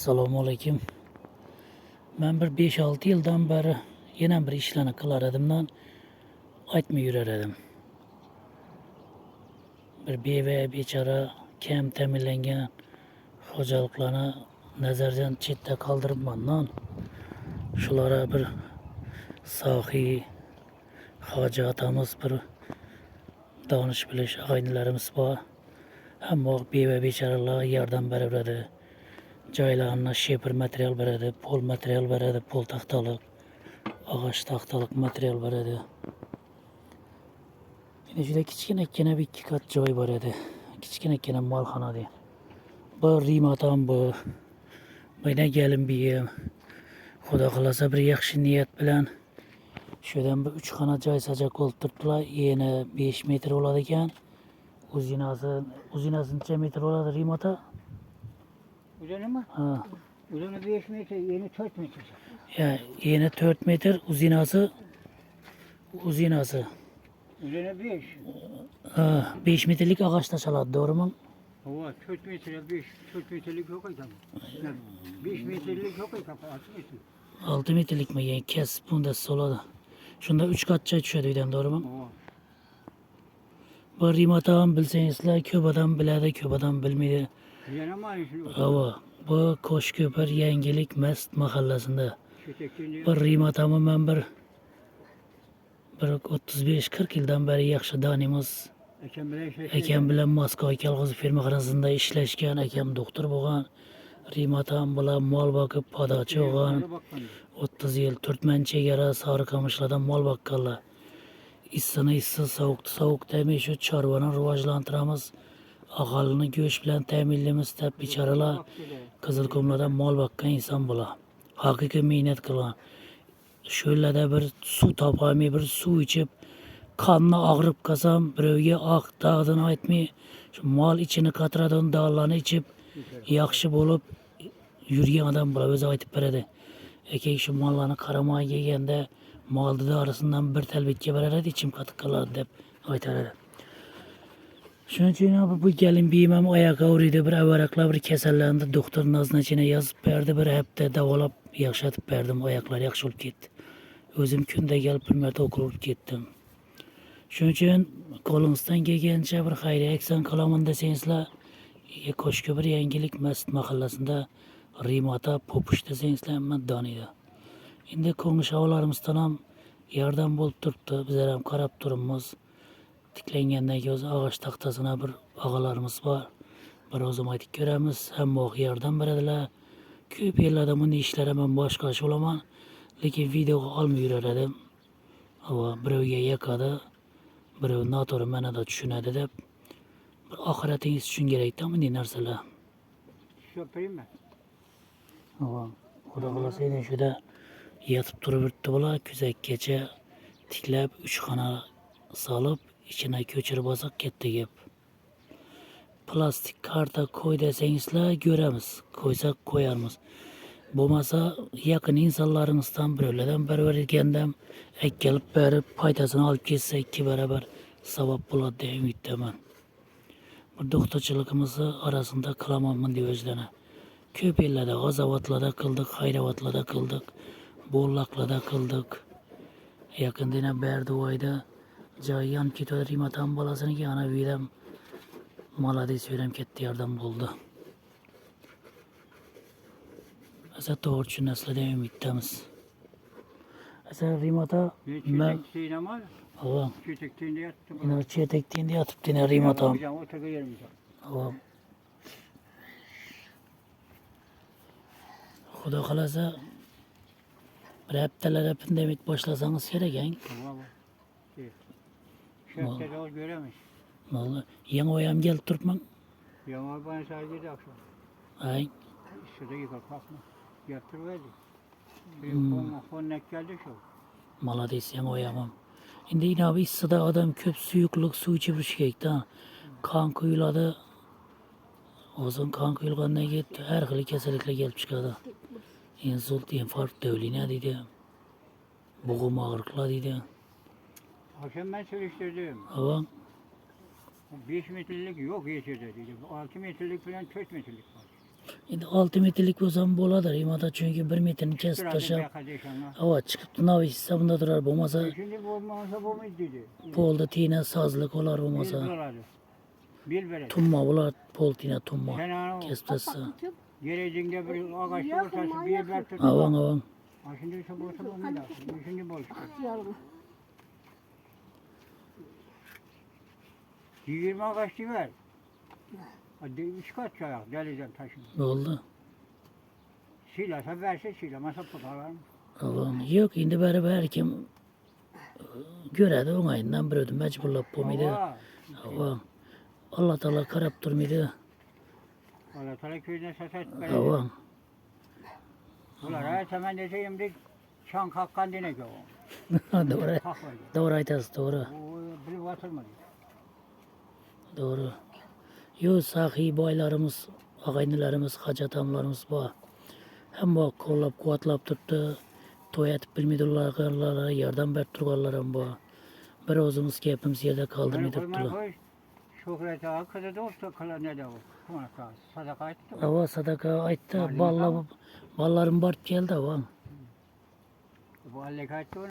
Assalomu alaykum. Men bir 5-6 yildan beri yana bir ishlarni qilar edimdan aytmay yurar edim. Bir beva, bechora, kam ta'minlangan xo'jaliklarni nazardan chetda qoldiribman. Shulara bir sohiy hoji otamiz bir donish bilish og'aynilarimiz bor. Hamma beva bechoralar yordam beraveradi. Joylarni shepir material beradi, pol material beradi, pol taxtaliq, ağaç taxtaliq material beradi. Yine juda kichkinakkina bir ikki kat joy bor edi. Kichkinakkina molxona deydi. Bu Rimadan bu. Buyna gelin biyim. Xudo xolasa bir yaxshi niyat bilan şuradan bir 3 xona joy sajak o'ltiribdilar. Eni 5 metr bo'ladi ekan. Uzinasi necha metr bo'ladi Rimada? Uzunu mu? Ha. Uzunu 5 metre, yeni 4 metre. Ya eni 4 metr, uzinasi Uzunu 5. ha, 5 metrlik ağaçta çalады, doğru mu? Hava 4 metre, 4 metrelik yok aydan. 5 metrelik yok aydan, 6 metre. 6 metrlik mi? Yani kes bunda soladı. Şunda 3 kat çay düşüyordu birden, doğru mu? Hava. Bu Rima'dan bilsenizler köp adam biladi, köp adam bilmeydi. Yanamayın şu. Hava. Bu Koşköpür Yengelik Mest mahallesinde. Şetekliğinde. Bu Rima'dan ben bir 35-40 yıldan beri yaxşı danimiz. Ekem bilen Moskva kolxoz firmaxonasida ishlashgan, ekem doktor bo'lgan. Rimatan bilan mol boqib podachi bo'lgan. 30 yil Turkman chegara Sariqamishlardan mol boqqanlar. Issini issiq, sovuqni sovuq demay shu chorvani rivojlantiramiz. Aholini go'sht bilan ta'minlaymiz deb bechoralar Qizilqumlardan mol boqqan inson bo'lar. Haqiqiy mehnat qilgan. Shu yerlarda bir suv topolmay, bir suv ichib kanını ağrıp kasam, birovga oq dağdını aytmay, şu mal içini qatiradigan dog'larni ichib yaxshi bo'lib yurgan odam bular o'zi aytib beradi. Aka shu mollarni qaramay yeganda molni dorisidan bir talbetga berar edi, ichim qatiq qiladi deb aytar edi. Shuning uchun bu kelin biyim ham oyoq og'riydi, bir avaraqlar bir kasallandi, doktor naznachini yozib berdi, bir hafta davolab yaxshatib berdim, oyoqlar yaxshi bo'lib ketdi. O'zim kunda kelib bir marta o'qilib ketdim. Shuning uchun qo'limizdan kelgancha bir xayriya aksiyon qilaman desangizlar, Ko'shko'pir Yangilik Masjid mahallasida Rimata Popush desangizlar hamma doniydi. Endi ko'ngilsho'larimizdan ham yordam bo'lib turibdi. Bizlar ham qarab turibmiz. Tiklangandan keyin og'aç taxtasına bir og'alarimiz bor. Bir o'zim aytib ko'ramiz, hamma yordam beradilar. Ko'p yillardan bunday ishlarga men boshqacha bo'laman, lekin videoga olmay yurar edim. Birovga yoqadi. Birov noto'g'ri ma'noda tushunadi deb bir oxiratingiz uchun kerakda bunday narsalar. Şöpeyim mi? Xudo xolasa endi shuda yotib turib yuribdi bular, kuzakkacha tiklab 3 xona solib, ichini ko'chirib olsak katta gap. Plastik karta qo'y desangizlar ko'ramiz, qo'ysak qo'yarmiz. Bo'lmasa yaqin insonlarimizdan birovlardan bergandan kelib berib foydasini olib ketsa 2 barobar savob bo'ladi deb umiddaman. Bu doktorchiligimizni arasida qilamanman deb o'zlana. Ko'p yillarda g'azovatlarda qildik, xayriyavatlarda qildik, bo'llaqlarda qildik. Yaqindina Berdivoyda joy yonib ketadi, Rimatan bolasiniga ana uydan malades yo'ram katta yordam bo'ldi. Asa to'g'ri tushunasizlar deb umiddamiz. Asa Rimata men hava Çetekliğinde yattım. ina chetekda yotibdi Rimatam. Oturga yerimiz. Hava Xudo xolasa bir haftalara pandemik boshlasangiz kerak, Tamam. Şöpte de göremiş. Vallahi yangi oyam kelib turibman. Yamal bana sadece akşam. Ay, Şurada yıkar kalkma. Yaptırıverdi. Fonnek geldi şu. malades yangi oyamam. Endi inabi issida odam ko'p suyuqlik suv ichib yurishi kerakda. Qon quyiladi. O'zim qon quyilgandan keyin har xil kasalliklar kelib chiqadi. Insult, infarkt, dövlina deydi. Bo'g'im og'riqlar deydi. Akşam ben çalıştırdım. Hava 5 metrelik yok geçirdi dedi. 6 metrelik falan 4 metrelik var. Endi 6 metrlik bo'lsam bo'ladi. Rimada chunki 1 metrni kesib Şurada tashlab, beyaz yaşanlar. havo chiqib nav hisobida turar. Bo'lmasa Şimdi bu olmasa bu mu dedi. polda tina sozlik olar, Bil bo'lmasa buraları. Bil verir. tumma bo'lar, pol tina tumma Sen onu kesib tashsa. geleceğinde bir ağaçlı ortası bir yer tut. Avang avang. Ha şimdi ise bolsa olmayacak. Şimdi bol işte. 20 ağaçlı ver. Hadi 3 kat çayak deleceğim taşını. Bo'ldi. Silasa verse silamasa tutarlar. Avang. Yo'q, endi baribir har kim ko'radi, o'ng'ayidan bir o'zi majburlab bo'lmaydi. Ama Avang. Alloh taolo qarab turmaydi. Allah Teala köyüne ses etmeli. Avang. Ular ha hemen deseyim de çan kalkan dene ki o. To'g'ri. Kalkmadı. To'g'ri aytasiz, to'g'ri. O bir batırmadı. To'g'ri. Yo, saxiy boylarimiz, og'aynilarimiz, hajatamlarimiz bor. Hamma qo'llab-quvvatlab turibdi. To'y etib bilmaydilarga yordam berib turganlar ham bor. Bir o'zimiz gapimiz yerda qoldirmay Koyma turibdilar. koy. Şöhret ağa kızı da olsa kıla ne de o. Kumanaka sadaka etti. Ava sadaka aytdi, bolalar borib keldi, avang. Bu allek etti